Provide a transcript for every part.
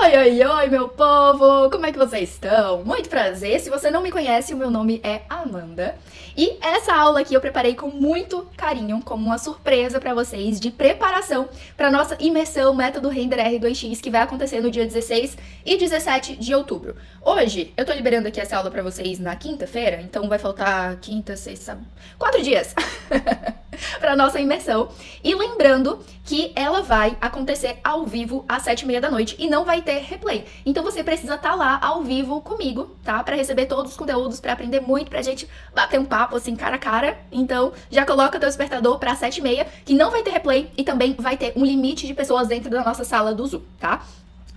Oi, oi, oi, meu povo! Como é que vocês estão? Muito prazer! Se você não me conhece, o meu nome é Amanda. E essa aula aqui eu preparei com muito carinho, como uma surpresa pra vocês, de preparação pra nossa imersão Método Render R2X, que vai acontecer no dia 16 e 17 de outubro. Hoje, eu tô liberando aqui essa aula pra vocês na quinta-feira, então vai faltar quinta, sexta, 4 dias pra nossa imersão. E lembrando que ela vai acontecer ao vivo às 7h30 da noite e não vai ter replay. Então você precisa estar lá ao vivo comigo, tá? Pra receber todos os conteúdos, pra aprender muito, pra gente bater um papo assim cara a cara. Então já coloca teu despertador pra 7h30, que não vai ter replay e também vai ter um limite de pessoas dentro da nossa sala do Zoom, tá?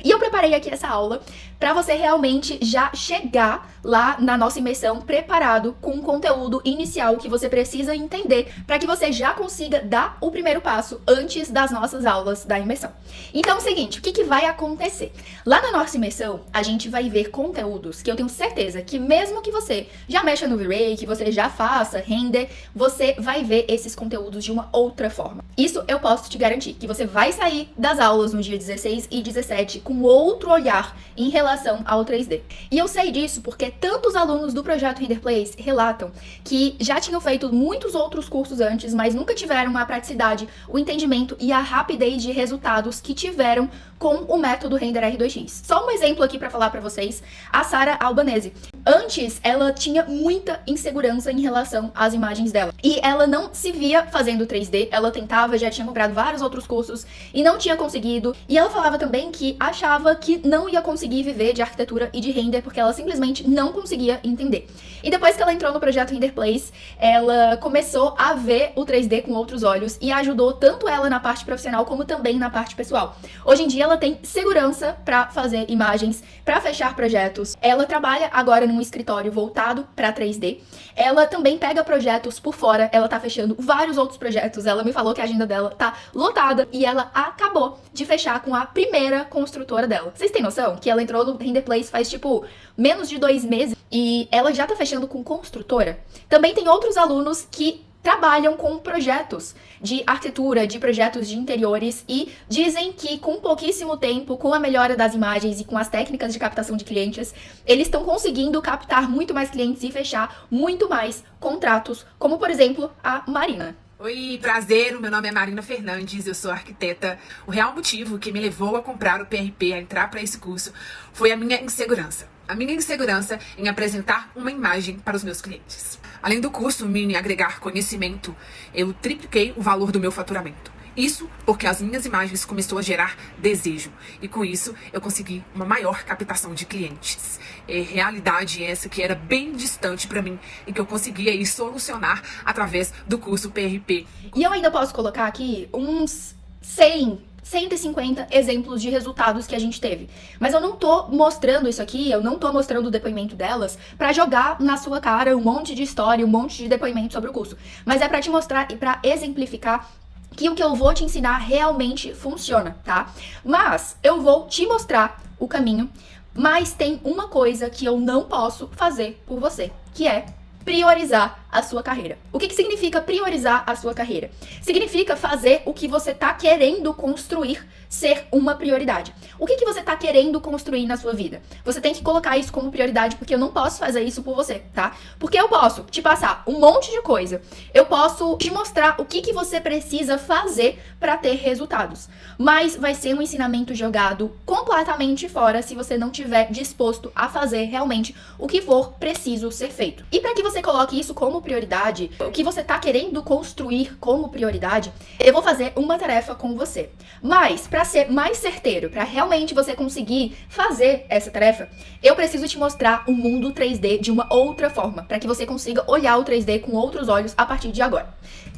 E eu preparei aqui essa aula para você realmente já chegar lá na nossa imersão preparado com o conteúdo inicial que você precisa entender para que você já consiga dar o primeiro passo antes das nossas aulas da imersão. Então é o seguinte, o que vai acontecer? Lá na nossa imersão, a gente vai ver conteúdos que eu tenho certeza que mesmo que você já mexa no V-Ray, que você já faça render, você vai ver esses conteúdos de uma outra forma. Isso eu posso te garantir, que você vai sair das aulas no dia 16 e 17 com outro olhar em relação ao 3D. E eu sei disso porque tantos alunos do projeto Render Plays relatam que já tinham feito muitos outros cursos antes, mas nunca tiveram a praticidade, o entendimento e a rapidez de resultados que tiveram com o método Render R2X. Só um exemplo aqui para falar para vocês, a Sara Albanese. Antes, ela tinha muita insegurança em relação às imagens dela. E ela não se via fazendo 3D, ela tentava, já tinha comprado vários outros cursos e não tinha conseguido. E ela falava também que achava que não ia conseguir viver de arquitetura e de render, porque ela simplesmente não conseguia entender. E depois que ela entrou no projeto Render Plays, ela começou a ver o 3D com outros olhos e ajudou tanto ela na parte profissional como também na parte pessoal. Hoje em dia ela tem segurança para fazer imagens, para fechar projetos. Ela trabalha agora num escritório voltado para 3D. Ela também pega projetos por fora, ela tá fechando vários outros projetos. Ela me falou que a agenda dela tá lotada e ela acabou de fechar com a primeira construtora dela. Vocês têm noção que ela entrou no Render Plays faz tipo menos de 2 meses e ela já tá fechando com construtora? Também tem outros alunos que trabalham com projetos de arquitetura, de projetos de interiores e dizem que com pouquíssimo tempo, com a melhora das imagens e com as técnicas de captação de clientes, eles estão conseguindo captar muito mais clientes e fechar muito mais contratos, como por exemplo a Marina. Oi, prazer, meu nome é Marina Fernandes, eu sou arquiteta. O real motivo que me levou a comprar o PRP, a entrar para esse curso, foi a minha insegurança. A minha insegurança em apresentar uma imagem para os meus clientes. Além do curso me agregar conhecimento, eu tripliquei o valor do meu faturamento. Isso porque as minhas imagens começou a gerar desejo. E com isso eu consegui uma maior captação de clientes. Realidade essa que era bem distante para mim e que eu conseguia aí solucionar através do curso PRP. E eu ainda posso colocar aqui uns 150 exemplos de resultados que a gente teve. Mas eu não tô mostrando isso aqui, eu não tô mostrando o depoimento delas pra jogar na sua cara um monte de história, um monte de depoimento sobre o curso. Mas é pra te mostrar e pra exemplificar que o que eu vou te ensinar realmente funciona, tá? Mas eu vou te mostrar o caminho, mas tem uma coisa que eu não posso fazer por você, que é priorizar a sua carreira. O que significa priorizar a sua carreira? Significa fazer o que você tá querendo construir ser uma prioridade. O que você tá querendo construir na sua vida? Você tem que colocar isso como prioridade, porque eu não posso fazer isso por você, tá? Porque eu posso te passar um monte de coisa. Eu posso te mostrar o que você precisa fazer para ter resultados. Mas vai ser um ensinamento jogado completamente fora se você não tiver disposto a fazer realmente o que for preciso ser feito. E para que você coloque isso como prioridade, o que você tá querendo construir como prioridade, eu vou fazer uma tarefa com você. Mas para ser mais certeiro, para realmente você conseguir fazer essa tarefa, eu preciso te mostrar o mundo 3D de uma outra forma, para que você consiga olhar o 3D com outros olhos a partir de agora.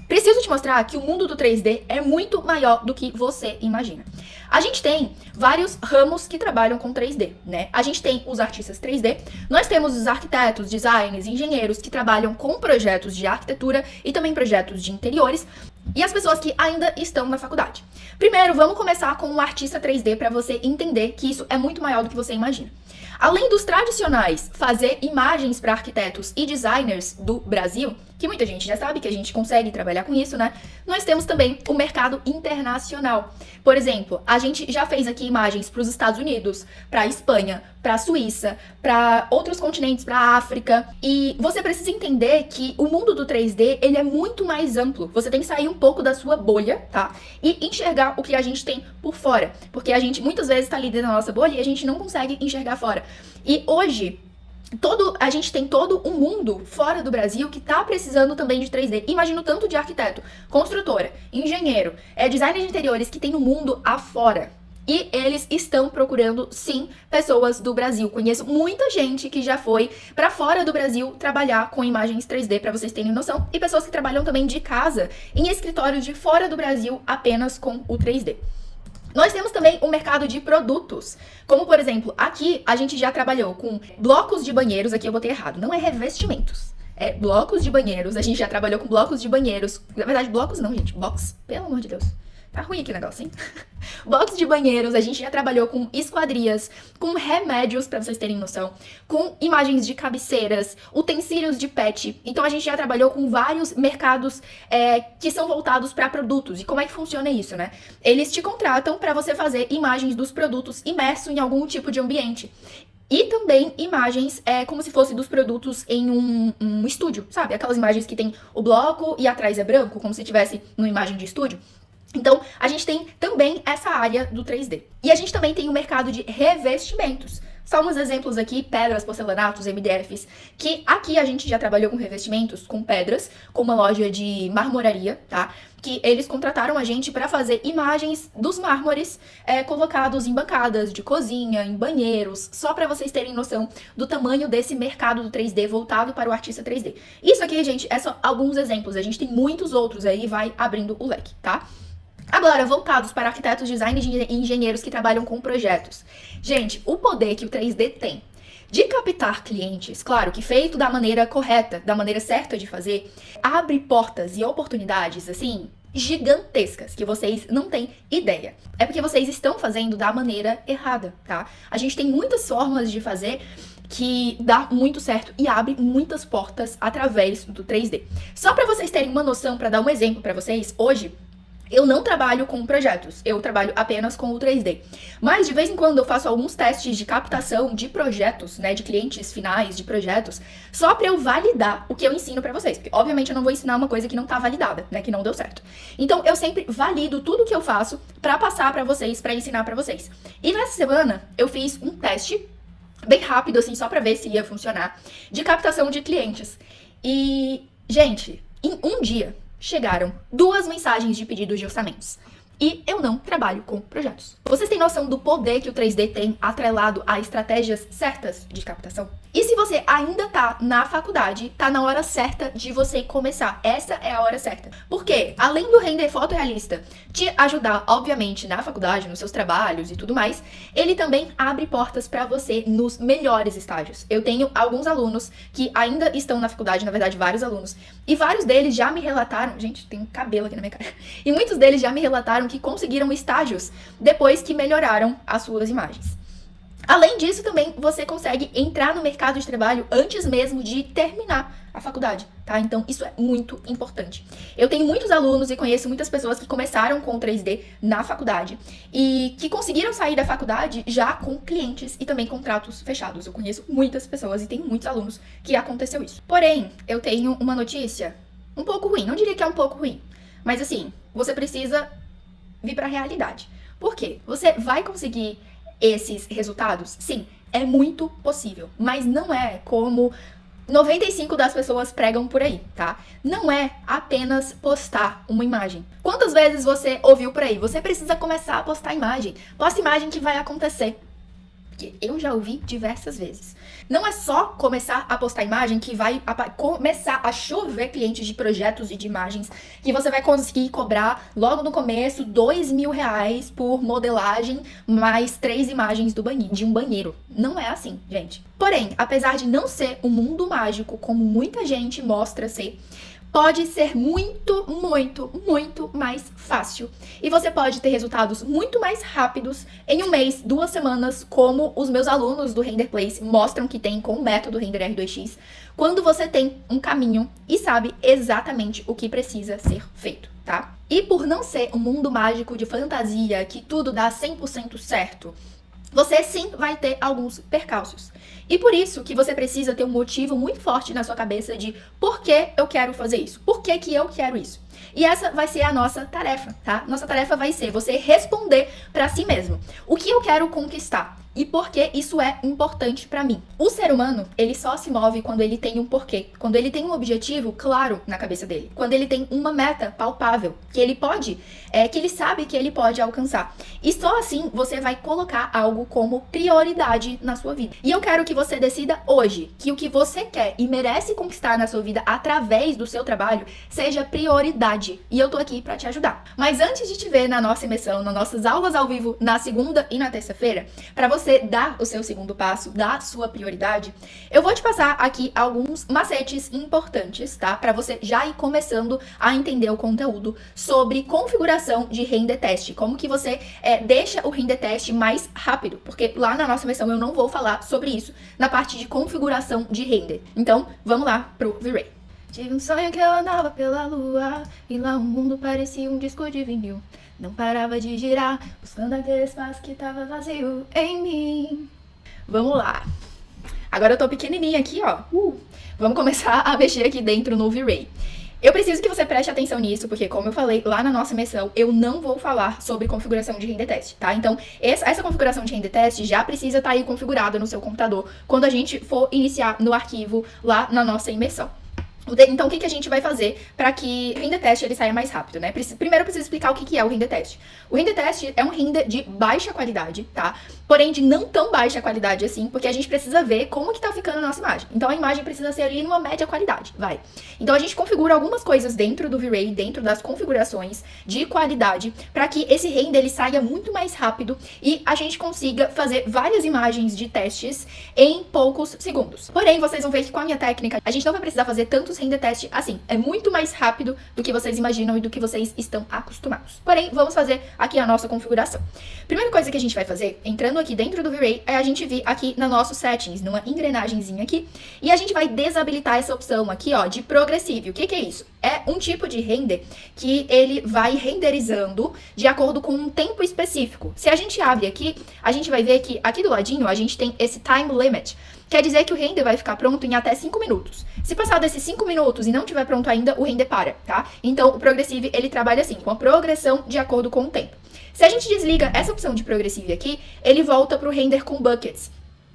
Preciso te mostrar que o mundo do 3D é muito maior do que você imagina. A gente tem vários ramos que trabalham com 3D, né? A gente tem os artistas 3D, nós temos os arquitetos, designers, engenheiros que trabalham com projetos de arquitetura e também projetos de interiores, e as pessoas que ainda estão na faculdade. Primeiro, vamos começar com um artista 3D para você entender que isso é muito maior do que você imagina. Além dos tradicionais fazer imagens para arquitetos e designers do Brasil, que muita gente já sabe que a gente consegue trabalhar com isso, né? Nós temos também o mercado internacional. Por exemplo, a gente já fez aqui imagens para os Estados Unidos, para a Espanha, para a Suíça, para outros continentes, para a África. E você precisa entender que o mundo do 3D, ele é muito mais amplo. Você tem que sair um pouco da sua bolha, tá? E enxergar o que a gente tem por fora. Porque a gente muitas vezes está ali dentro da nossa bolha e a gente não consegue enxergar fora. E hoje, a gente tem todo um mundo fora do Brasil que tá precisando também de 3D. Imagina o tanto de arquiteto, construtora, engenheiro, designer de interiores que tem no mundo afora. E eles estão procurando, sim, pessoas do Brasil. Conheço muita gente que já foi pra fora do Brasil trabalhar com imagens 3D, pra vocês terem noção. E pessoas que trabalham também de casa, em escritórios de fora do Brasil, apenas com o 3D. Nós temos também o mercado de produtos, como por exemplo, aqui a gente já trabalhou com blocos de banheiros, aqui eu botei errado, não é revestimentos, é blocos de banheiros, a gente já trabalhou com blocos de banheiros, na verdade blocos não, gente, box, pelo amor de Deus. Tá ruim aqui o negócio, hein? Box de banheiros, a gente já trabalhou com esquadrias, com remédios, pra vocês terem noção, com imagens de cabeceiras, utensílios de pet. Então a gente já trabalhou com vários mercados que são voltados para produtos. E como é que funciona isso, né? Eles te contratam para você fazer imagens dos produtos imerso em algum tipo de ambiente. E também imagens como se fosse dos produtos em um estúdio, sabe? Aquelas imagens que tem o bloco e atrás é branco, como se tivesse numa imagem de estúdio. Então, a gente tem também essa área do 3D. E a gente também tem o mercado de revestimentos. Só uns exemplos aqui, pedras, porcelanatos, MDFs, que aqui a gente já trabalhou com revestimentos, com pedras, com uma loja de marmoraria, tá? Que eles contrataram a gente para fazer imagens dos mármores colocados em bancadas de cozinha, em banheiros, só para vocês terem noção do tamanho desse mercado do 3D voltado para o artista 3D. Isso aqui, gente, é só alguns exemplos, a gente tem muitos outros aí, vai abrindo o leque, tá? Agora, voltados para arquitetos, designers e engenheiros que trabalham com projetos. Gente, o poder que o 3D tem de captar clientes, claro que feito da maneira correta, da maneira certa de fazer, abre portas e oportunidades, assim, gigantescas, que vocês não têm ideia. É porque vocês estão fazendo da maneira errada, tá? A gente tem muitas formas de fazer que dá muito certo e abre muitas portas através do 3D. Só para vocês terem uma noção, para dar um exemplo para vocês, hoje eu não trabalho com projetos, eu trabalho apenas com o 3D. Mas de vez em quando eu faço alguns testes de captação de projetos, né, de clientes finais de projetos, só para eu validar o que eu ensino para vocês. Porque obviamente eu não vou ensinar uma coisa que não tá validada, né, que não deu certo. Então eu sempre valido tudo que eu faço para passar para vocês, para ensinar para vocês. E nessa semana eu fiz um teste bem rápido assim, só para ver se ia funcionar, de captação de clientes. E, gente, em um dia chegaram 2 mensagens de pedidos de orçamentos. E eu não trabalho com projetos. Vocês têm noção do poder que o 3D tem atrelado a estratégias certas de captação? E se você ainda tá na faculdade, tá na hora certa de você começar. Essa é a hora certa. Porque, além do render fotorrealista te ajudar, obviamente, na faculdade, nos seus trabalhos e tudo mais, ele também abre portas pra você nos melhores estágios. Eu tenho alguns alunos que ainda estão na faculdade, na verdade, vários alunos, e vários deles já me relataram... Gente, tem um cabelo aqui na minha cara. E muitos deles já me relataram que conseguiram estágios depois que melhoraram as suas imagens. Além disso, também você consegue entrar no mercado de trabalho antes mesmo de terminar a faculdade, tá? Então, isso é muito importante. Eu tenho muitos alunos e conheço muitas pessoas que começaram com 3D na faculdade e que conseguiram sair da faculdade já com clientes e também contratos fechados. Eu conheço muitas pessoas e tenho muitos alunos que aconteceu isso. Porém, eu tenho uma notícia um pouco ruim. Não diria que é um pouco ruim, mas assim, você precisa vir para a realidade. Por quê? Você vai conseguir esses resultados? Sim, é muito possível, mas não é como 95% das pessoas pregam por aí, tá? Não é apenas postar uma imagem. Quantas vezes você ouviu por aí? Você precisa começar a postar imagem. Posta imagem que vai acontecer. Porque eu já ouvi diversas vezes. Não é só começar a postar imagem que vai começar a chover clientes de projetos e de imagens que você vai conseguir cobrar logo no começo R$2.000 por modelagem mais 3 imagens de um banheiro. Não é assim, gente. Porém, apesar de não ser um mundo mágico como muita gente mostra ser, pode ser muito, muito, muito mais fácil. E você pode ter resultados muito mais rápidos em um mês, 2 semanas, como os meus alunos do Render Place mostram que tem com o método Render R2X, quando você tem um caminho e sabe exatamente o que precisa ser feito, tá? E por não ser um mundo mágico de fantasia que tudo dá 100% certo, você sim vai ter alguns percalços. E por isso que você precisa ter um motivo muito forte na sua cabeça de por que eu quero fazer isso, por que que eu quero isso. E essa vai ser a nossa tarefa, tá? Nossa tarefa vai ser você responder pra si mesmo. O que eu quero conquistar? E por que isso é importante pra mim? O ser humano, ele só se move quando ele tem um porquê, quando ele tem um objetivo claro na cabeça dele, quando ele tem uma meta palpável, que ele pode, que ele sabe que ele pode alcançar. E só assim você vai colocar algo como prioridade na sua vida. E eu quero que você decida hoje que o que você quer e merece conquistar na sua vida através do seu trabalho seja prioridade. E eu tô aqui pra te ajudar. Mas antes de te ver na nossa imersão, nas nossas aulas ao vivo, na segunda e na terça-feira, pra você dar o seu segundo passo, dar sua prioridade, eu vou te passar aqui alguns macetes importantes, tá? Pra você já ir começando a entender o conteúdo sobre configuração de render test, como que você deixa o render test mais rápido, porque lá na nossa imersão eu não vou falar sobre isso na parte de configuração de render. Então, vamos lá pro V-Ray. Tive um sonho que eu andava pela lua e lá o mundo parecia um disco de vinil. Não parava de girar, buscando aquele espaço que tava vazio em mim. Vamos lá. Agora eu tô pequenininha aqui, ó. Vamos começar a mexer aqui dentro no V-Ray. Eu preciso que você preste atenção nisso, porque como eu falei lá na nossa imersão, eu não vou falar sobre configuração de render test, tá? Então, essa configuração de render test já precisa estar aí configurada no seu computador quando a gente for iniciar no arquivo lá na nossa imersão. Então, o que a gente vai fazer para que o render test ele saia mais rápido, né? Primeiro eu preciso explicar o que é o render test. O render test é um render de baixa qualidade, tá? Porém, de não tão baixa qualidade assim, porque a gente precisa ver como que tá ficando a nossa imagem. Então, a imagem precisa ser ali numa média qualidade, vai. Então, a gente configura algumas coisas dentro do V-Ray, dentro das configurações de qualidade, para que esse render ele saia muito mais rápido e a gente consiga fazer várias imagens de testes em poucos segundos. Porém, vocês vão ver que com a minha técnica, a gente não vai precisar fazer tantos render test assim. É muito mais rápido do que vocês imaginam e do que vocês estão acostumados. Porém, vamos fazer aqui a nossa configuração. Primeira coisa que a gente vai fazer, entrando aqui dentro do V-Ray, é a gente vir aqui no nosso settings, numa engrenagemzinha aqui, e a gente vai desabilitar essa opção aqui, ó, de progressive. O que é isso? É um tipo de render que ele vai renderizando de acordo com um tempo específico. Se a gente abre aqui, a gente vai ver que aqui do ladinho a gente tem esse time limit. Quer dizer que o render vai ficar pronto em até 5 minutos. Se passar desses 5 minutos e não tiver pronto ainda, o render para, tá? Então, o Progressive, ele trabalha assim, com a progressão de acordo com o tempo. Se a gente desliga essa opção de Progressive aqui, ele volta para o render com buckets,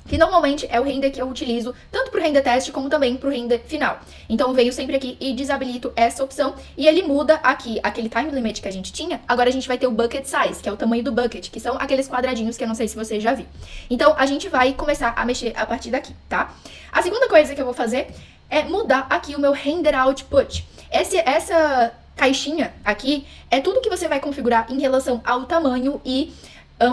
que normalmente é o render que eu utilizo tanto para o render teste como também para o render final. Então eu venho sempre aqui e desabilito essa opção e ele muda aqui aquele time limit que a gente tinha. Agora a gente vai ter o bucket size, que é o tamanho do bucket, que são aqueles quadradinhos que eu não sei se você já viu. Então a gente vai começar a mexer a partir daqui, tá? A segunda coisa que eu vou fazer é mudar aqui o meu render output. Essa caixinha aqui é tudo que você vai configurar em relação ao tamanho e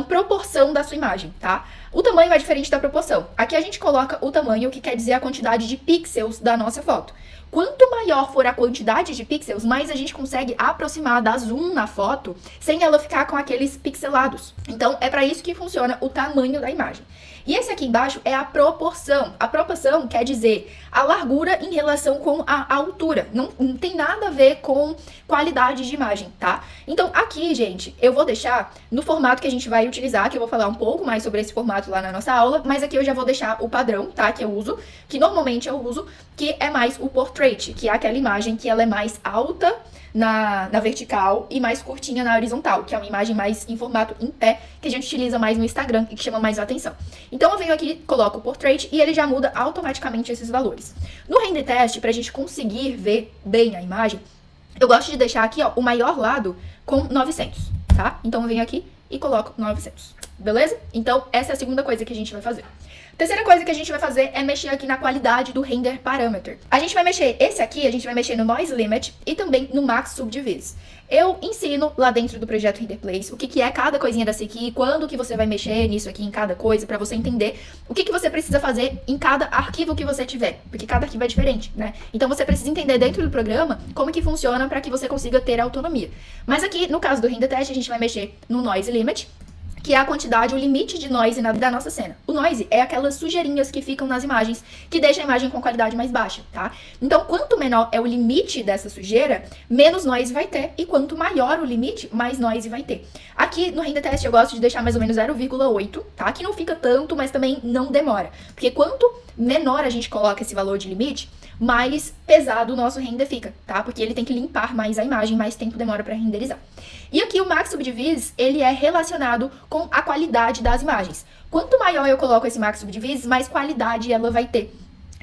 proporção da sua imagem, tá? O tamanho é diferente da proporção. Aqui a gente coloca o tamanho, que quer dizer a quantidade de pixels da nossa foto. Quanto maior for a quantidade de pixels, mais a gente consegue aproximar, dar zoom na foto, sem ela ficar com aqueles pixelados. Então, é para isso que funciona o tamanho da imagem. E esse aqui embaixo é a proporção. A proporção quer dizer a largura em relação com a altura. Não tem nada a ver com qualidade de imagem, tá? Então, aqui, gente, eu vou deixar no formato que a gente vai utilizar, que eu vou falar um pouco mais sobre esse formato lá na nossa aula, mas aqui eu já vou deixar o padrão, tá? Que eu uso, que normalmente eu uso, que é mais o portrait, que é aquela imagem que ela é mais alta na vertical e mais curtinha na horizontal, que é uma imagem mais em formato em pé, que a gente utiliza mais no Instagram e que chama mais atenção. Então eu venho aqui, coloco o portrait e ele já muda automaticamente esses valores. No render test, pra gente conseguir ver bem a imagem, eu gosto de deixar aqui, ó, o maior lado com 900, tá? Então eu venho aqui e coloco 900. beleza? Então, essa é a segunda coisa que a gente vai fazer. Terceira coisa que a gente vai fazer é mexer aqui na qualidade do render parameter. A gente vai mexer esse aqui, a gente vai mexer no noise limit e também no max subdivise. Eu ensino lá dentro do projeto Render Place o que é cada coisinha dessa aqui, quando que você vai mexer nisso aqui em cada coisa, pra você entender o que você precisa fazer em cada arquivo que você tiver, porque cada arquivo é diferente, né? Então você precisa entender dentro do programa como que funciona para que você consiga ter autonomia. Mas aqui, no caso do render test, a gente vai mexer no noise limit, que é a quantidade, o limite de noise da nossa cena. O noise é aquelas sujeirinhas que ficam nas imagens, que deixam a imagem com qualidade mais baixa, tá? Então, quanto menor é o limite dessa sujeira, menos noise vai ter, e quanto maior o limite, mais noise vai ter. Aqui no render test eu gosto de deixar mais ou menos 0,8, tá? Que não fica tanto, mas também não demora. Porque quanto menor a gente coloca esse valor de limite, mais pesado o nosso render fica, tá? Porque ele tem que limpar mais a imagem, mais tempo demora para renderizar. E aqui o Max Subdivise, ele é relacionado com a qualidade das imagens. Quanto maior eu coloco esse Max Subdivise, mais qualidade ela vai ter.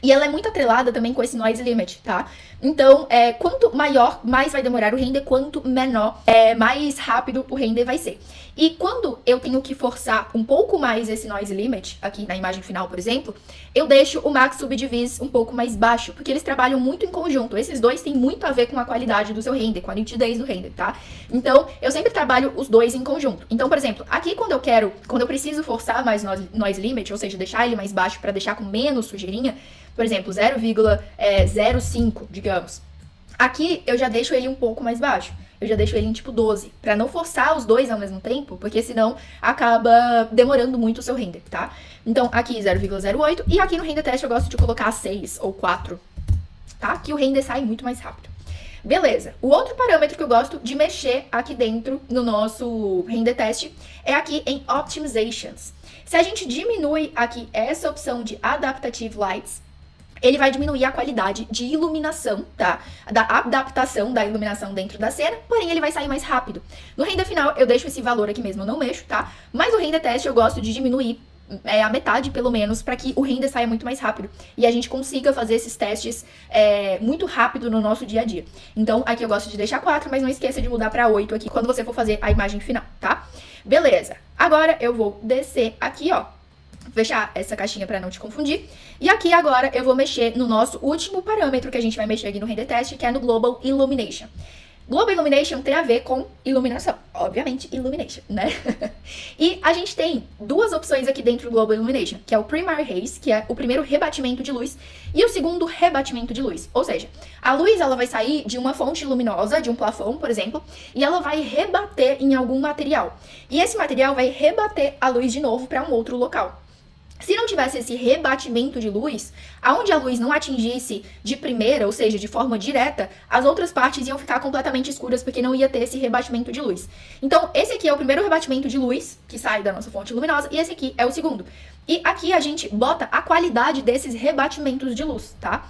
E ela é muito atrelada também com esse noise limit, tá? Então, quanto maior, mais vai demorar o render, quanto menor, mais rápido o render vai ser. E quando eu tenho que forçar um pouco mais esse noise limit, aqui na imagem final, por exemplo, eu deixo o max subdivise um pouco mais baixo, porque eles trabalham muito em conjunto. Esses dois têm muito a ver com a qualidade do seu render, com a nitidez do render, tá? Então, eu sempre trabalho os dois em conjunto. Então, por exemplo, aqui quando eu preciso forçar mais noise limit, ou seja, deixar ele mais baixo para deixar com menos sujeirinha, por exemplo, 0,05, digamos. Aqui eu já deixo ele um pouco mais baixo. Eu já deixo ele em tipo 12, pra não forçar os dois ao mesmo tempo, porque senão acaba demorando muito o seu render, tá? Então aqui 0,08 e aqui no render test eu gosto de colocar 6 ou 4, tá? Que o render sai muito mais rápido. Beleza, o outro parâmetro que eu gosto de mexer aqui dentro no nosso render test é aqui em Optimizations. Se a gente diminui aqui essa opção de Adaptative Lights, ele vai diminuir a qualidade de iluminação, tá? Da adaptação da iluminação dentro da cena, porém ele vai sair mais rápido. No render final eu deixo esse valor aqui mesmo, eu não mexo, tá? Mas no render test eu gosto de diminuir a metade, pelo menos, para que o render saia muito mais rápido e a gente consiga fazer esses testes muito rápido no nosso dia a dia. Então aqui eu gosto de deixar 4, mas não esqueça de mudar para 8 aqui quando você for fazer a imagem final, tá? Beleza, agora eu vou descer aqui, ó. Fechar essa caixinha para não te confundir. E aqui agora eu vou mexer no nosso último parâmetro que a gente vai mexer aqui no render test, que é no Global Illumination. Global Illumination tem a ver com iluminação, obviamente Illumination, né? E a gente tem duas opções aqui dentro do Global Illumination, que é o Primary Haze, que é o primeiro rebatimento de luz, e o segundo rebatimento de luz. Ou seja, a luz ela vai sair de uma fonte luminosa, de um plafond, por exemplo, e ela vai rebater em algum material. E esse material vai rebater a luz de novo para um outro local. Se não tivesse esse rebatimento de luz, aonde a luz não atingisse de primeira, ou seja, de forma direta, as outras partes iam ficar completamente escuras porque não ia ter esse rebatimento de luz. Então, esse aqui é o primeiro rebatimento de luz que sai da nossa fonte luminosa e esse aqui é o segundo. E aqui a gente bota a qualidade desses rebatimentos de luz, tá?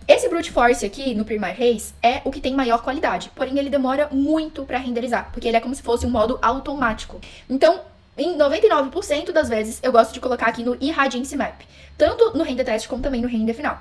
Esse Brute Force aqui, no Primary Haze, é o que tem maior qualidade, porém ele demora muito para renderizar, porque ele é como se fosse um modo automático. Então, em 99% das vezes, eu gosto de colocar aqui no Irradiance Map, tanto no render test como também no render final,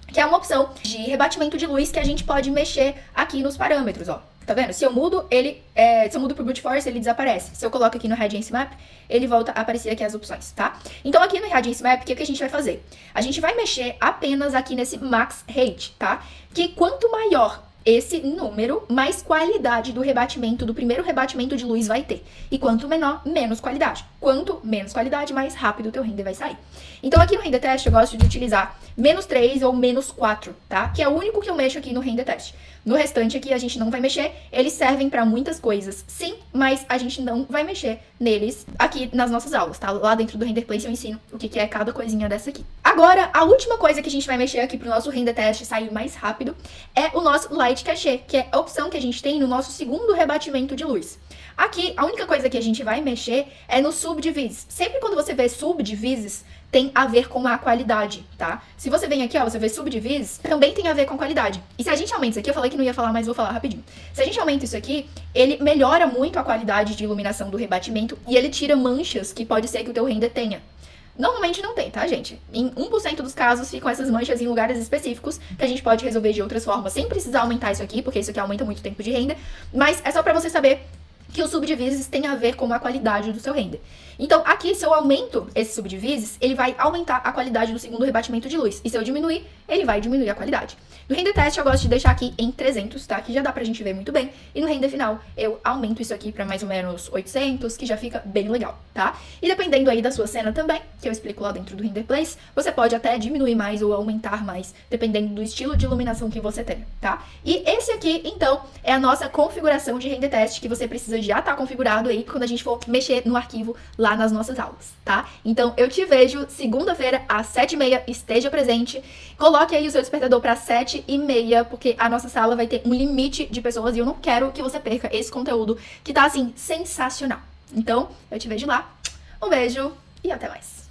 que é uma opção de rebatimento de luz que a gente pode mexer aqui nos parâmetros, ó. Tá vendo? Se eu mudo, se eu mudo pro Brute Force, ele desaparece. Se eu coloco aqui no Irradiance Map, ele volta a aparecer aqui as opções, tá? Então aqui no Irradiance Map, o que a gente vai fazer? A gente vai mexer apenas aqui nesse Max Rate, tá? Que quanto maior esse número, mais qualidade do rebatimento, do primeiro rebatimento de luz vai ter. E quanto menor, menos qualidade. Quanto menos qualidade, mais rápido o teu render vai sair. Então aqui no render test eu gosto de utilizar -3 ou -4, tá? Que é o único que eu mexo aqui no render test. No restante aqui a gente não vai mexer, eles servem para muitas coisas, sim, mas a gente não vai mexer neles aqui nas nossas aulas, tá? Lá dentro do Render Place eu ensino o que é cada coisinha dessa aqui. Agora, a última coisa que a gente vai mexer aqui pro nosso render test sair mais rápido é o nosso Light Cache, que é a opção que a gente tem no nosso segundo rebatimento de luz. Aqui, a única coisa que a gente vai mexer é no Subdivise. Sempre quando você vê Subdivises, tem a ver com a qualidade, tá? Se você vem aqui, ó, você vê Subdivise, também tem a ver com qualidade. E se a gente aumenta isso aqui, eu falei que não ia falar, mas vou falar rapidinho. Se a gente aumenta isso aqui, ele melhora muito a qualidade de iluminação do rebatimento e ele tira manchas que pode ser que o teu render tenha. Normalmente não tem, tá, gente? Em 1% dos casos ficam essas manchas em lugares específicos que a gente pode resolver de outras formas, sem precisar aumentar isso aqui, porque isso aqui aumenta muito o tempo de render. Mas é só pra você saber que os subdivises têm a ver com a qualidade do seu render. Então, aqui, se eu aumento esse subdivises, ele vai aumentar a qualidade do segundo rebatimento de luz. E se eu diminuir, ele vai diminuir a qualidade. No render teste, eu gosto de deixar aqui em 300, tá? Que já dá pra gente ver muito bem. E no render final, eu aumento isso aqui pra mais ou menos 800, que já fica bem legal, tá? E dependendo aí da sua cena também, que eu explico lá dentro do Render Place, você pode até diminuir mais ou aumentar mais, dependendo do estilo de iluminação que você tem, tá? E esse aqui, então, é a nossa configuração de render teste, que você precisa já estar configurado aí quando a gente for mexer no arquivo lá nas nossas aulas, tá? Então, eu te vejo segunda-feira às 7h30, esteja presente. Coloque aí o seu despertador para 7h30, porque a nossa sala vai ter um limite de pessoas e eu não quero que você perca esse conteúdo que tá, assim, sensacional. Então, eu te vejo lá. Um beijo e até mais.